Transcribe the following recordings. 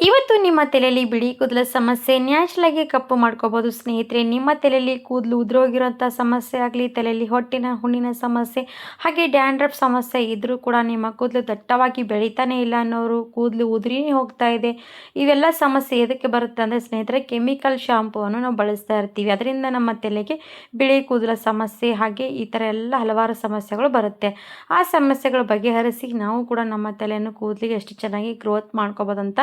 ಇವತ್ತು ನಿಮ್ಮ ತಲೆಯಲ್ಲಿ ಬಿಳಿ ಕೂದಲ ಸಮಸ್ಯೆ ನ್ಯಾಚುರಲ್ ಆಗಿ ಕಪ್ಪು ಮಾಡ್ಕೋಬಹುದು ಸ್ನೇಹಿತರೆ. ನಿಮ್ಮ ತಲೆಯಲ್ಲಿ ಕೂದಲು ಉದುರೋಗಿರೋಂಥ ಸಮಸ್ಯೆ ಆಗಲಿ, ತಲೆಯಲ್ಲಿ ಹೊಟ್ಟಿನ ಹುಣ್ಣಿನ ಸಮಸ್ಯೆ, ಹಾಗೆ ಡ್ಯಾಂಡ್ರಫ್ ಸಮಸ್ಯೆ ಇದ್ರೂ ಕೂಡ ನಿಮ್ಮ ಕೂದಲು ದಟ್ಟವಾಗಿ ಬೆಳೀತಾನೆ ಇಲ್ಲ ಅನ್ನೋರು, ಕೂದಲು ಉದುರಿ ಹೋಗ್ತಾ ಇದೆ, ಇವೆಲ್ಲ ಸಮಸ್ಯೆ ಎದಕ್ಕೆ ಬರುತ್ತೆ ಅಂದರೆ ಸ್ನೇಹಿತರೆ, ಕೆಮಿಕಲ್ ಶಾಂಪೂವನ್ನು ನಾವು ಬಳಸ್ತಾ ಇರ್ತೀವಿ. ಅದರಿಂದ ನಮ್ಮ ತಲೆಗೆ ಬಿಳಿ ಕೂದಲ ಸಮಸ್ಯೆ ಹಾಗೆ ಈ ಥರ ಎಲ್ಲ ಹಲವಾರು ಸಮಸ್ಯೆಗಳು ಬರುತ್ತೆ. ಆ ಸಮಸ್ಯೆಗಳು ಬಗೆಹರಿಸಿ ನಾವು ಕೂಡ ನಮ್ಮ ತಲೆಯನ್ನು ಕೂದಲಿಗೆ ಎಷ್ಟು ಚೆನ್ನಾಗಿ ಗ್ರೋತ್ ಮಾಡ್ಕೋಬೋದಂತ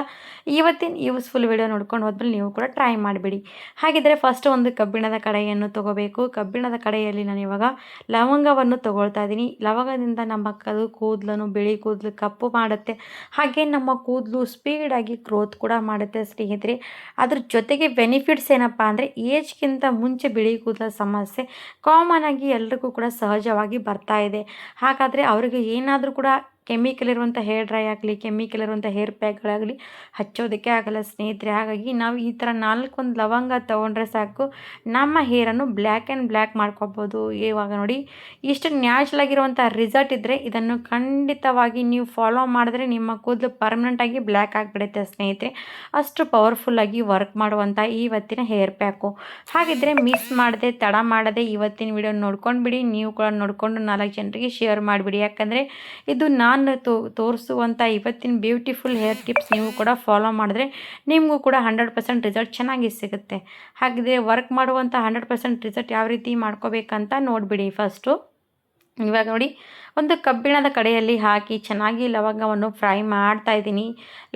ಇವತ್ತಿನ ಯೂಸ್ಫುಲ್ ವಿಡಿಯೋ ನೋಡ್ಕೊಂಡು ಹೋದ್ಮೇಲೆ ನೀವು ಕೂಡ ಟ್ರೈ ಮಾಡಿಬಿಡಿ. ಹಾಗಿದ್ದರೆ ಫಸ್ಟ್ ಒಂದು ಕಬ್ಬಿಣದ ಕಡೆಯನ್ನು ತೊಗೋಬೇಕು. ಕಬ್ಬಿಣದ ಕಡೆಯಲ್ಲಿ ನಾನು ಇವಾಗ ಲವಂಗವನ್ನು ತೊಗೊಳ್ತಾ ಇದ್ದೀನಿ. ಲವಂಗದಿಂದ ನಮ್ಮ ಕೂದಲನ್ನು ಬಿಳಿ ಕೂದಲು ಕಪ್ಪು ಮಾಡುತ್ತೆ, ಹಾಗೆ ನಮ್ಮ ಕೂದಲು ಸ್ಪೀಡಾಗಿ ಗ್ರೋತ್ ಕೂಡ ಮಾಡುತ್ತೆ ಸ್ನೇಹಿತರೆ. ಅದ್ರ ಜೊತೆಗೆ ಬೆನಿಫಿಟ್ಸ್ ಏನಪ್ಪ ಅಂದರೆ, ಏಜ್ಗಿಂತ ಮುಂಚೆ ಬಿಳಿ ಕೂದಲ ಸಮಸ್ಯೆ ಕಾಮನ್ ಆಗಿ ಎಲ್ರಿಗೂ ಕೂಡ ಸಹಜವಾಗಿ ಬರ್ತಾ ಇದೆ. ಹಾಗಾದರೆ ಅವರಿಗೆ ಏನಾದರೂ ಕೂಡ ಕೆಮಿಕಲ್ ಇರುವಂಥ ಹೇರ್ ಡ್ರೈ ಆಗಲಿ, ಕೆಮಿಕಲ್ ಇರುವಂಥ ಹೇರ್ ಪ್ಯಾಕ್ಗಳಾಗಲಿ ಹಚ್ಚೋದಕ್ಕೆ ಆಗಲ್ಲ ಸ್ನೇಹಿತರೆ. ಹಾಗಾಗಿ ನಾವು ಈ ಥರ 4 ಲವಂಗ ತೊಗೊಂಡ್ರೆ ಸಾಕು, ನಮ್ಮ ಹೇರನ್ನು ಬ್ಲ್ಯಾಕ್ ಆ್ಯಂಡ್ ಬ್ಲ್ಯಾಕ್ ಮಾಡ್ಕೊಬೋದು. ಇವಾಗ ನೋಡಿ, ಇಷ್ಟು ನ್ಯಾಚುರಲ್ ಆಗಿರುವಂಥ ರಿಸಲ್ಟ್ ಇದ್ದರೆ ಇದನ್ನು ಖಂಡಿತವಾಗಿ ನೀವು ಫಾಲೋ ಮಾಡಿದ್ರೆ ನಿಮ್ಮ ಕೂದಲು ಪರ್ಮನೆಂಟಾಗಿ ಬ್ಲ್ಯಾಕ್ ಆಗಿಬಿಡುತ್ತೆ ಸ್ನೇಹಿತರೆ. ಅಷ್ಟು ಪವರ್ಫುಲ್ಲಾಗಿ ವರ್ಕ್ ಮಾಡುವಂಥ ಇವತ್ತಿನ ಹೇರ್ ಪ್ಯಾಕು. ಹಾಗಿದ್ದರೆ ಮಿಸ್ ಮಾಡದೆ, ತಡ ಮಾಡದೆ ಇವತ್ತಿನ ವಿಡಿಯೋ ನೋಡ್ಕೊಂಡು ಬಿಡಿ. ನೀವು ಕೂಡ ನೋಡಿಕೊಂಡು 4 ಜನರಿಗೆ ಶೇರ್ ಮಾಡಿಬಿಡಿ. ಯಾಕಂದರೆ ಇದು ನಾನು ತೋರಿಸುವಂಥ ಇವತ್ತಿನ ಬ್ಯೂಟಿಫುಲ್ ಹೇರ್ ಟಿಪ್ಸ್ ನೀವು ಕೂಡ ಫಾಲೋ ಮಾಡಿದ್ರೆ ನಿಮಗೂ ಕೂಡ 100% ರಿಸಲ್ಟ್ ಚೆನ್ನಾಗಿ ಸಿಗುತ್ತೆ. ಹಾಗಿದ್ರೆ ವರ್ಕ್ ಮಾಡುವಂಥ 100% ರಿಸಲ್ಟ್ ಯಾವ ರೀತಿ ಮಾಡ್ಕೋಬೇಕಂತ ನೋಡಿಬಿಡಿ. ಫಸ್ಟು ಇವಾಗ ನೋಡಿ, ಒಂದು ಕಬ್ಬಿಣದ ಕಡೆಯಲ್ಲಿ ಹಾಕಿ ಚೆನ್ನಾಗಿ ಲವಂಗವನ್ನು ಫ್ರೈ ಮಾಡ್ತಾ ಇದ್ದೀನಿ.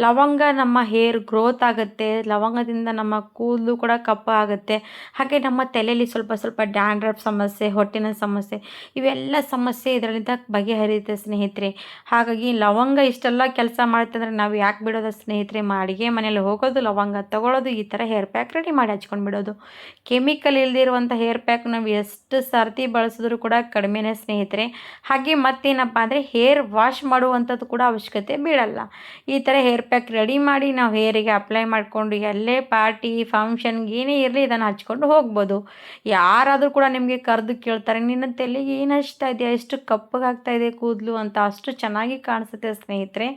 ಲವಂಗ ನಮ್ಮ ಹೇರ್ ಗ್ರೋತ್ ಆಗುತ್ತೆ, ಲವಂಗದಿಂದ ನಮ್ಮ ಕೂದಲು ಕೂಡ ಕಪ್ಪು ಆಗುತ್ತೆ, ಹಾಗೆ ನಮ್ಮ ತಲೆಯಲ್ಲಿ ಸ್ವಲ್ಪ ಸ್ವಲ್ಪ ಡ್ಯಾಂಡ್ರಫ್ ಸಮಸ್ಯೆ, ಹೊಟ್ಟಿನ ಸಮಸ್ಯೆ, ಇವೆಲ್ಲ ಸಮಸ್ಯೆ ಇದರಿಂದ ಬಗೆಹರಿಯುತ್ತೆ ಸ್ನೇಹಿತರೆ. ಹಾಗಾಗಿ ಲವಂಗ ಇಷ್ಟೆಲ್ಲ ಕೆಲಸ ಮಾಡುತ್ತೆ ಅಂದರೆ ನಾವು ಯಾಕೆ ಬಿಡೋದು ಸ್ನೇಹಿತರೆ. ಅಡುಗೆ ಮನೇಲಿ ಹೋಗೋದು, ಲವಂಗ ತೊಗೊಳ್ಳೋದು, ಈ ಥರ ಹೇರ್ ಪ್ಯಾಕ್ ರೆಡಿ ಮಾಡಿ ಹಚ್ಕೊಂಡು ಬಿಡೋದು. ಕೆಮಿಕಲ್ ಇಲ್ಲದಿರುವಂಥ ಹೇರ್ ಪ್ಯಾಕ್ ನಾವು ಎಷ್ಟು ಸರ್ತಿ ಬಳಸಿದ್ರೂ ಕೂಡ ಕಡಿಮೆನೇ ಸ್ನೇಹಿತರೆ. ಹಾಗೆ ಮತ್ತೇನಪ್ಪ ಅಂದರೆ, ಹೇರ್ ವಾಶ್ ಮಾಡುವಂಥದ್ದು ಕೂಡ ಅವಶ್ಯಕತೆ ಬೀಳಲ್ಲ. ಈ ಥರ ಹೇರ್ ಪ್ಯಾಕ್ ರೆಡಿ ಮಾಡಿ ನಾವು ಹೇರಿಗೆ ಅಪ್ಲೈ ಮಾಡಿಕೊಂಡು ಎಲ್ಲೇ ಪಾರ್ಟಿ ಫಂಕ್ಷನ್ಗೆ ಏನೇ ಇರಲಿ ಇದನ್ನು ಹಚ್ಕೊಂಡು ಹೋಗ್ಬೋದು. ಯಾರಾದರೂ ಕೂಡ ನಿಮಗೆ ಕರೆದು ಕೇಳ್ತಾರೆ, ನಿನ್ನ ತಲೆಗೆ ಏನು ಹಚ್ತಾ ಇದೆಯಾ, ಎಷ್ಟು ಕಪ್ಪಗಾಗ್ತಾ ಇದೆ ಕೂದಲು ಅಂತ. ಅಷ್ಟು ಚೆನ್ನಾಗಿ ಕಾಣಿಸುತ್ತೆ ಸ್ನೇಹಿತರೆ.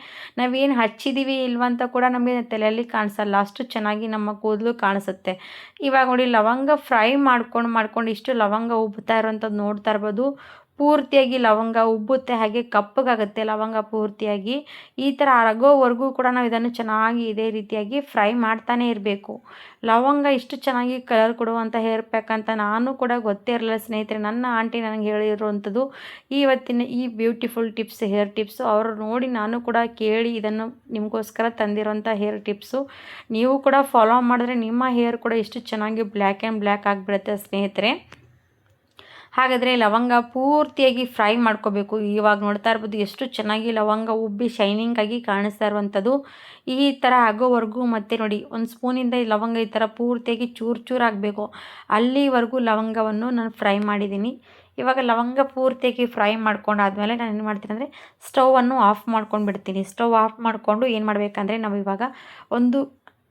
ನಾವೇನು ಹಚ್ಚಿದ್ದೀವಿ ಇಲ್ವಂತ ಕೂಡ ನಮಗೆ ತಲೆಯಲ್ಲಿ ಕಾಣಿಸಲ್ಲ, ಅಷ್ಟು ಚೆನ್ನಾಗಿ ನಮ್ಮ ಕೂದಲು ಕಾಣಿಸುತ್ತೆ. ಇವಾಗ ನೋಡಿ, ಲವಂಗ ಫ್ರೈ ಮಾಡ್ಕೊಂಡು ಇಷ್ಟು ಲವಂಗ ಉಬ್ಬುತ್ತಾ ಇರೋವಂಥದ್ದು ನೋಡ್ತಾ ಇರ್ಬೋದು. ಪೂರ್ತಿಯಾಗಿ ಲವಂಗ ಉಬ್ಬುತ್ತೆ, ಹಾಗೆ ಕಪ್ಪಗಾಗುತ್ತೆ ಲವಂಗ ಪೂರ್ತಿಯಾಗಿ. ಈ ಥರ ಆಗೋವರೆಗೂ ಕೂಡ ನಾವು ಇದನ್ನು ಚೆನ್ನಾಗಿ ಇದೇ ರೀತಿಯಾಗಿ ಫ್ರೈ ಮಾಡ್ತಾನೆ ಇರಬೇಕು. ಲವಂಗ ಇಷ್ಟು ಚೆನ್ನಾಗಿ ಕಲರ್ ಕೊಡುವಂಥ ಹೇರ್ ಪ್ಯಾಕ್ ಅಂತ ನಾನು ಕೂಡ ಗೊತ್ತೇ ಇರಲಿಲ್ಲ ಸ್ನೇಹಿತರೆ. ನನ್ನ ಆಂಟಿ ನನಗೆ ಹೇಳಿರುವಂಥದ್ದು ಇವತ್ತಿನ ಈ ಬ್ಯೂಟಿಫುಲ್ ಟಿಪ್ಸ್, ಹೇರ್ ಟಿಪ್ಸು ಅವರು ನೋಡಿ ನಾನು ಕೂಡ ಕೇಳಿ ಇದನ್ನು ನಿಮಗೋಸ್ಕರ ತಂದಿರೋಂಥ ಹೇರ್ ಟಿಪ್ಸು. ನೀವು ಕೂಡ ಫಾಲೋ ಮಾಡಿದ್ರೆ ನಿಮ್ಮ ಹೇರ್ ಕೂಡ ಎಷ್ಟು ಚೆನ್ನಾಗಿ ಬ್ಲ್ಯಾಕ್ ಆ್ಯಂಡ್ ಬ್ಲ್ಯಾಕ್ ಆಗಿಬಿಡುತ್ತೆ ಸ್ನೇಹಿತರೆ. ಹಾಗಾದರೆ ಲವಂಗ ಪೂರ್ತಿಯಾಗಿ ಫ್ರೈ ಮಾಡ್ಕೋಬೇಕು. ಇವಾಗ ನೋಡ್ತಾ ಇರ್ಬೋದು ಎಷ್ಟು ಚೆನ್ನಾಗಿ ಲವಂಗ ಉಬ್ಬಿ ಶೈನಿಂಗಾಗಿ ಕಾಣಿಸ್ತಾ ಇರುವಂಥದ್ದು. ಈ ಥರ ಆಗೋವರೆಗೂ ಮತ್ತೆ ನೋಡಿ, ಒಂದು ಸ್ಪೂನಿಂದ ಈ ಲವಂಗ ಈ ಥರ ಪೂರ್ತಿಯಾಗಿ ಚೂರು ಆಗಬೇಕು, ಅಲ್ಲಿವರೆಗೂ ಲವಂಗವನ್ನು ನಾನು ಫ್ರೈ ಮಾಡಿದ್ದೀನಿ. ಇವಾಗ ಲವಂಗ ಪೂರ್ತಿಯಾಗಿ ಫ್ರೈ ಮಾಡ್ಕೊಂಡಾದ್ಮೇಲೆ ನಾನು ಏನು ಮಾಡ್ತೀನಿ ಅಂದರೆ, ಸ್ಟವನ್ನು ಆಫ್ ಮಾಡ್ಕೊಂಡು ಬಿಡ್ತೀನಿ. ಸ್ಟವ್ ಆಫ್ ಮಾಡಿಕೊಂಡು ಏನು ಮಾಡಬೇಕಂದ್ರೆ, ನಾವು ಇವಾಗ ಒಂದು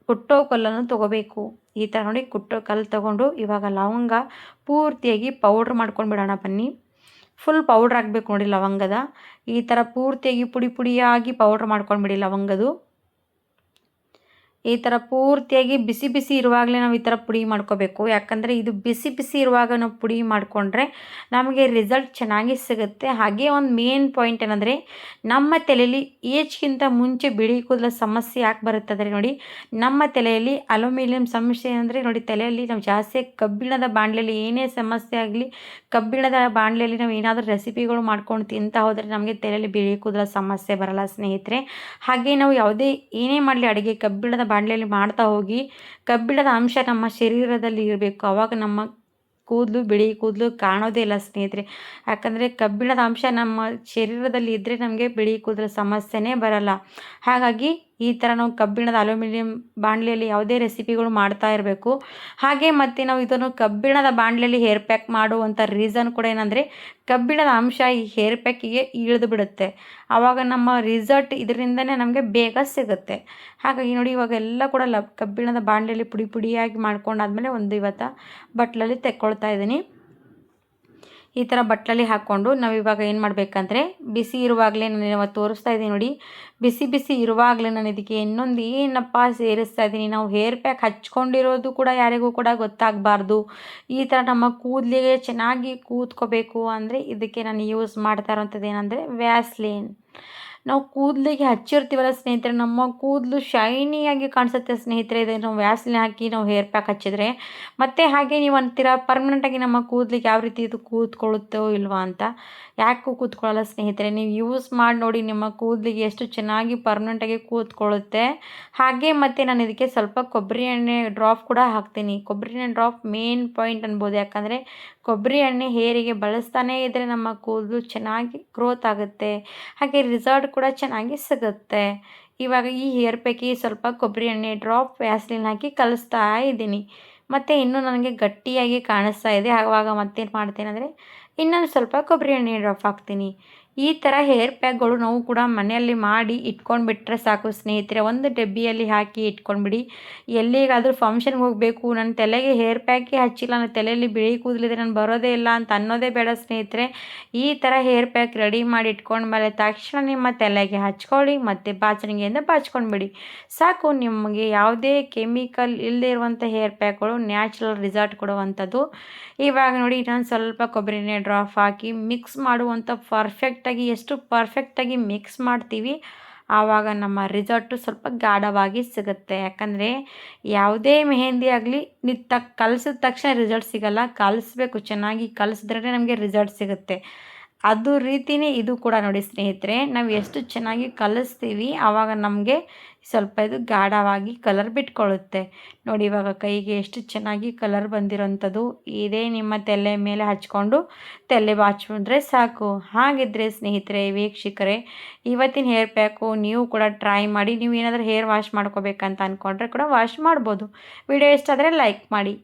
ಕುಟ್ಟೋ ಕಲ್ಲನ್ನು ತೊಗೋಬೇಕು. ಈ ಥರ ನೋಡಿ, ಕುಟ್ಟೋ ಕಲ್ಲು ತೊಗೊಂಡು ಇವಾಗ ಲವಂಗ ಪೂರ್ತಿಯಾಗಿ ಪೌಡ್ರ್ ಮಾಡ್ಕೊಂಡು ಬಿಡೋಣ ಬನ್ನಿ. ಫುಲ್ ಪೌಡ್ರ್ ಆಗಬೇಕು ನೋಡಿ ಲವಂಗದ. ಈ ಥರ ಪೂರ್ತಿಯಾಗಿ ಪುಡಿಯಾಗಿ ಪೌಡ್ರ್ ಮಾಡ್ಕೊಂಡ್ಬಿಡಿ ಲವಂಗದು. ಈ ಥರ ಪೂರ್ತಿಯಾಗಿ ಬಿಸಿ ಬಿಸಿ ಇರುವಾಗಲೇ ನಾವು ಈ ಥರ ಪುಡಿ ಮಾಡ್ಕೋಬೇಕು. ಯಾಕಂದರೆ ಇದು ಬಿಸಿ ಬಿಸಿ ಇರುವಾಗ ನಾವು ಪುಡಿ ಮಾಡಿಕೊಂಡ್ರೆ ನಮಗೆ ರಿಸಲ್ಟ್ ಚೆನ್ನಾಗಿ ಸಿಗುತ್ತೆ. ಹಾಗೆ ಒಂದು ಮೇನ್ ಪಾಯಿಂಟ್ ಏನಂದರೆ, ನಮ್ಮ ತಲೆಯಲ್ಲಿ ಏಜ್ಗಿಂತ ಮುಂಚೆ ಬಿಳಿ ಕೂದಲ ಸಮಸ್ಯೆ ಯಾಕೆ ಬರುತ್ತದೆ ನೋಡಿ, ನಮ್ಮ ತಲೆಯಲ್ಲಿ ಅಲ್ಯೂಮಿನಿಯಂ ಸಮಸ್ಯೆ ಅಂದರೆ ನೋಡಿ, ತಲೆಯಲ್ಲಿ ನಾವು ಜಾಸ್ತಿ ಕಬ್ಬಿಣದ ಬಾಣಲೆಯಲ್ಲಿ ಏನೇ ಸಮಸ್ಯೆ ಆಗಲಿ, ಕಬ್ಬಿಣದ ಬಾಣಲೆಯಲ್ಲಿ ನಾವು ಏನಾದರೂ ರೆಸಿಪಿಗಳು ಮಾಡ್ಕೊಂಡು ತಿಂತಾ ಹೋದರೆ ನಮಗೆ ತಲೆಯಲ್ಲಿ ಬಿಳಿ ಕೂದಲ ಸಮಸ್ಯೆ ಬರಲ್ಲ ಸ್ನೇಹಿತರೆ. ಹಾಗೆ ನಾವು ಏನೇ ಮಾಡಲಿ ಅಡುಗೆ ಕಬ್ಬಿಣದ ಬಾಣಲೆಯಲ್ಲಿ ಮಾಡ್ತಾ ಹೋಗಿ, ಕಬ್ಬಿಣದ ಅಂಶ ನಮ್ಮ ಶರೀರದಲ್ಲಿ ಇರಬೇಕು. ಆವಾಗ ನಮ್ಮ ಕೂದಲು, ಬಿಳಿ ಕೂದಲು ಕಾಣೋದೇ ಇಲ್ಲ ಸ್ನೇಹಿತರೆ. ಯಾಕಂದರೆ ಕಬ್ಬಿಣದ ಅಂಶ ನಮ್ಮ ಶರೀರದಲ್ಲಿ ಇದ್ದರೆ ನಮಗೆ ಬಿಳಿ ಕೂದಲು ಸಮಸ್ಯೆನೇ ಬರಲ್ಲ. ಹಾಗಾಗಿ ಈ ಥರ ನಾವು ಕಬ್ಬಿಣದ ಅಲ್ಯೂಮಿನಿಯಂ ಬಾಣಲೆಯಲ್ಲಿ ಯಾವುದೇ ರೆಸಿಪಿಗಳು ಮಾಡ್ತಾ ಇರಬೇಕು. ಹಾಗೆ ಮತ್ತು ನಾವು ಇದನ್ನು ಕಬ್ಬಿಣದ ಬಾಣಲೆಯಲ್ಲಿ ಹೇರ್ ಪ್ಯಾಕ್ ಮಾಡುವಂಥ ರೀಸನ್ ಕೂಡ ಏನಂದರೆ, ಕಬ್ಬಿಣದ ಅಂಶ ಈ ಹೇರ್ ಪ್ಯಾಕಿಗೆ ಇಳಿದು ಬಿಡುತ್ತೆ. ಆವಾಗ ನಮ್ಮ ರಿಸಲ್ಟ್ ಇದರಿಂದನೇ ನಮಗೆ ಬೇಗ ಸಿಗುತ್ತೆ. ಹಾಗಾಗಿ ನೋಡಿ, ಇವಾಗೆಲ್ಲ ಕೂಡ ಕಬ್ಬಿಣದ ಬಾಣಲೆಯಲ್ಲಿ ಪುಡಿಯಾಗಿ ಮಾಡ್ಕೊಂಡಾದ್ಮೇಲೆ ಒಂದು ಇವತ್ತು ಬಟ್ಲಲ್ಲಿ ತೆಕ್ಕೊಳ್ತಾ ಇದ್ದೀನಿ. ಈ ಥರ ಬಟ್ಲಲ್ಲಿ ಹಾಕ್ಕೊಂಡು ನಾವು ಇವಾಗ ಏನು ಮಾಡಬೇಕಂದ್ರೆ ಬಿಸಿ ಇರುವಾಗಲೇ ನಾನು ಇವಾಗ ತೋರಿಸ್ತಾ ಇದ್ದೀನಿ ನೋಡಿ, ಬಿಸಿ ಬಿಸಿ ಇರುವಾಗಲೇ ನಾನು ಇದಕ್ಕೆ ಇನ್ನೊಂದು ಏನಪ್ಪ ಸೇರಿಸ್ತಾ ಇದ್ದೀನಿ, ನಾವು ಹೇರ್ ಪ್ಯಾಕ್ ಹಚ್ಕೊಂಡಿರೋದು ಕೂಡ ಯಾರಿಗೂ ಕೂಡ ಗೊತ್ತಾಗಬಾರ್ದು. ಈ ಥರ ನಮ್ಮ ಕೂದಲಿಗೆ ಚೆನ್ನಾಗಿ ಕೂತ್ಕೋಬೇಕು ಅಂದರೆ ಇದಕ್ಕೆ ನಾನು ಯೂಸ್ ಮಾಡ್ತಾ ಇರೋಂಥದ್ದು ಏನಂದರೆ ವ್ಯಾಸ್ಲೀನ್. ನಾವು ಕೂದಲಿಗೆ ಹಚ್ಚಿರ್ತೀವಲ್ಲ ಸ್ನೇಹಿತರೆ, ನಮ್ಮ ಕೂದಲು ಶೈನಿಯಾಗಿ ಕಾಣಿಸುತ್ತೆ ಸ್ನೇಹಿತರೆ. ಇದು ನಾವು ವ್ಯಾಸ್ಲಿನ್ ಹಾಕಿ ನಾವು ಹೇರ್ ಪ್ಯಾಕ್ ಹಚ್ಚಿದ್ರೆ. ಮತ್ತು ಹಾಗೆ ನೀವು ಅಂತೀರಾ ಪರ್ಮನೆಂಟಾಗಿ ನಮ್ಮ ಕೂದಲಿಗೆ ಯಾವ ರೀತಿ ಇದು ಕೂತ್ಕೊಳ್ಳುತ್ತೋ ಇಲ್ವಾ ಅಂತ. ಯಾಕೂ ಕೂತ್ಕೊಳ್ಳಲ್ಲ ಸ್ನೇಹಿತರೆ, ನೀವು ಯೂಸ್ ಮಾಡಿ ನೋಡಿ ನಿಮ್ಮ ಕೂದಲಿಗೆ ಎಷ್ಟು ಚೆನ್ನಾಗಿ ಪರ್ಮನೆಂಟಾಗಿ ಕೂತ್ಕೊಳ್ಳುತ್ತೆ. ಹಾಗೆ ಮತ್ತು ನಾನು ಇದಕ್ಕೆ ಸ್ವಲ್ಪ ಕೊಬ್ಬರಿ ಎಣ್ಣೆ ಡ್ರಾಪ್ ಕೂಡ ಹಾಕ್ತೀನಿ. ಕೊಬ್ಬರಿ ಎಣ್ಣೆ ಡ್ರಾಪ್ ಮೇನ್ ಪಾಯಿಂಟ್ ಅನ್ಬೋದು, ಯಾಕಂದರೆ ಕೊಬ್ಬರಿ ಎಣ್ಣೆ ಹೇರಿಗೆ ಬಳಸ್ತಾನೇ ಇದ್ದರೆ ನಮ್ಮ ಕೂದಲು ಚೆನ್ನಾಗಿ ಗ್ರೋತ್ ಆಗುತ್ತೆ, ಹಾಗೆ ರಿಸಲ್ಟ್ ಕೂಡ ಚೆನ್ನಾಗಿ ಸಿಗುತ್ತೆ. ಇವಾಗ ಈ ಹೇರ್ ಪ್ಯಾಕಿಗೆ ಸ್ವಲ್ಪ ಕೊಬ್ಬರಿ ಎಣ್ಣೆ ಡ್ರಾಪ್ ವ್ಯಾಸ್ಲಿನ್ ಹಾಕಿ ಕಲಿಸ್ತಾ ಇದ್ದೀನಿ. ಮತ್ತು ಇನ್ನೂ ನನಗೆ ಗಟ್ಟಿಯಾಗಿ ಕಾಣಿಸ್ತಾ ಇದೆ, ಆವಾಗ ಮತ್ತೇನು ಮಾಡ್ತೇನೆ ಅಂದರೆ ಇನ್ನೊಂದು ಸ್ವಲ್ಪ ಕೊಬ್ಬರಿ ಎಣ್ಣೆ ಡ್ರಾಪ್ ಹಾಕ್ತೀನಿ. ಈ ಥರ ಹೇರ್ ಪ್ಯಾಕ್ಗಳು ನಾವು ಕೂಡ ಮನೆಯಲ್ಲಿ ಮಾಡಿ ಇಟ್ಕೊಂಡ್ಬಿಟ್ರೆ ಸಾಕು ಸ್ನೇಹಿತರೆ. ಒಂದು ಡಬ್ಬಿಯಲ್ಲಿ ಹಾಕಿ ಇಟ್ಕೊಂಡ್ಬಿಡಿ. ಎಲ್ಲಿಗಾದರೂ ಫಂಕ್ಷನ್ಗೆ ಹೋಗಬೇಕು, ನನ್ನ ತಲೆಗೆ ಹೇರ್ ಪ್ಯಾಕೇ ಹಚ್ಚಿಲ್ಲ, ನನ್ನ ತಲೆಯಲ್ಲಿ ಬಿಳಿ ಕೂದಲಿದೆ, ನಾನು ಬರೋದೇ ಇಲ್ಲ ಅಂತ ಅನ್ನೋದೇ ಬೇಡ ಸ್ನೇಹಿತರೆ. ಈ ಥರ ಹೇರ್ ಪ್ಯಾಕ್ ರೆಡಿ ಮಾಡಿ ಇಟ್ಕೊಂಡ್ಮೇಲೆ ತಕ್ಷಣ ನಿಮ್ಮ ತಲೆಗೆ ಹಚ್ಕೊಳ್ಳಿ ಮತ್ತು ಬಾಚಣಿಗೆಯಿಂದ ಬಾಚ್ಕೊಂಡ್ಬಿಡಿ ಸಾಕು. ನಿಮಗೆ ಯಾವುದೇ ಕೆಮಿಕಲ್ ಇಲ್ಲದೇ ಇರುವಂಥ ಹೇರ್ ಪ್ಯಾಕ್ಗಳು ನ್ಯಾಚುರಲ್ ರಿಸಲ್ಟ್ ಕೊಡುವಂಥದ್ದು. ಇವಾಗ ನೋಡಿ ನಾನು ಸ್ವಲ್ಪ ಕೊಬ್ಬರಿ ಎಣ್ಣೆ ಡ್ರಾಪ್ ಹಾಕಿ ಮಿಕ್ಸ್ ಮಾಡುವಂಥ ಪರ್ಫೆಕ್ಟಾಗಿ ಎಷ್ಟು ಪರ್ಫೆಕ್ಟಾಗಿ ಮಿಕ್ಸ್ ಮಾಡ್ತೀವಿ ಆವಾಗ ನಮ್ಮ ರಿಸಲ್ಟು ಸ್ವಲ್ಪ ಗಾಢವಾಗಿ ಸಿಗುತ್ತೆ. ಯಾಕಂದರೆ ಯಾವುದೇ ಮೆಹಂದಿ ಆಗಲಿ ನೀವು ಕಲಸಿದ ತಕ್ಷಣ ರಿಸಲ್ಟ್ ಸಿಗಲ್ಲ, ಕಲಿಸ್ಬೇಕು, ಚೆನ್ನಾಗಿ ಕಲಿಸಿದ್ರೇ ನಮಗೆ ರಿಸಲ್ಟ್ ಸಿಗುತ್ತೆ. ಅದು ರೀತಿಯೇ ಇದು ಕೂಡ ನೋಡಿ ಸ್ನೇಹಿತರೆ, ನಾವು ಎಷ್ಟು ಚೆನ್ನಾಗಿ ಕಲಿಸ್ತೀವಿ ಆವಾಗ ನಮಗೆ ಸ್ವಲ್ಪ ಇದು ಗಾಢವಾಗಿ ಕಲರ್ ಬಿಟ್ಕೊಳ್ಳುತ್ತೆ. ನೋಡಿ ಇವಾಗ ಕೈಗೆ ಎಷ್ಟು ಚೆನ್ನಾಗಿ ಕಲರ್ ಬಂದಿರೋಂಥದ್ದು. ಇದೇ ನಿಮ್ಮ ತಲೆ ಮೇಲೆ ಹಚ್ಕೊಂಡು ತಲೆ ಬಾಚಿದ್ರೆ ಸಾಕು. ಹಾಗಿದ್ದರೆ ಸ್ನೇಹಿತರೆ, ವೀಕ್ಷಕರೇ, ಇವತ್ತಿನ ಹೇರ್ ಪ್ಯಾಕು ನೀವು ಕೂಡ ಟ್ರೈ ಮಾಡಿ. ನೀವು ಏನಾದರೂ ಹೇರ್ ವಾಶ್ ಮಾಡ್ಕೋಬೇಕಂತ ಅಂದ್ಕೊಂಡ್ರೆ ಕೂಡ ವಾಶ್ ಮಾಡ್ಬೋದು. ವಿಡಿಯೋ ಇಷ್ಟ ಆದರೆ ಲೈಕ್ ಮಾಡಿ.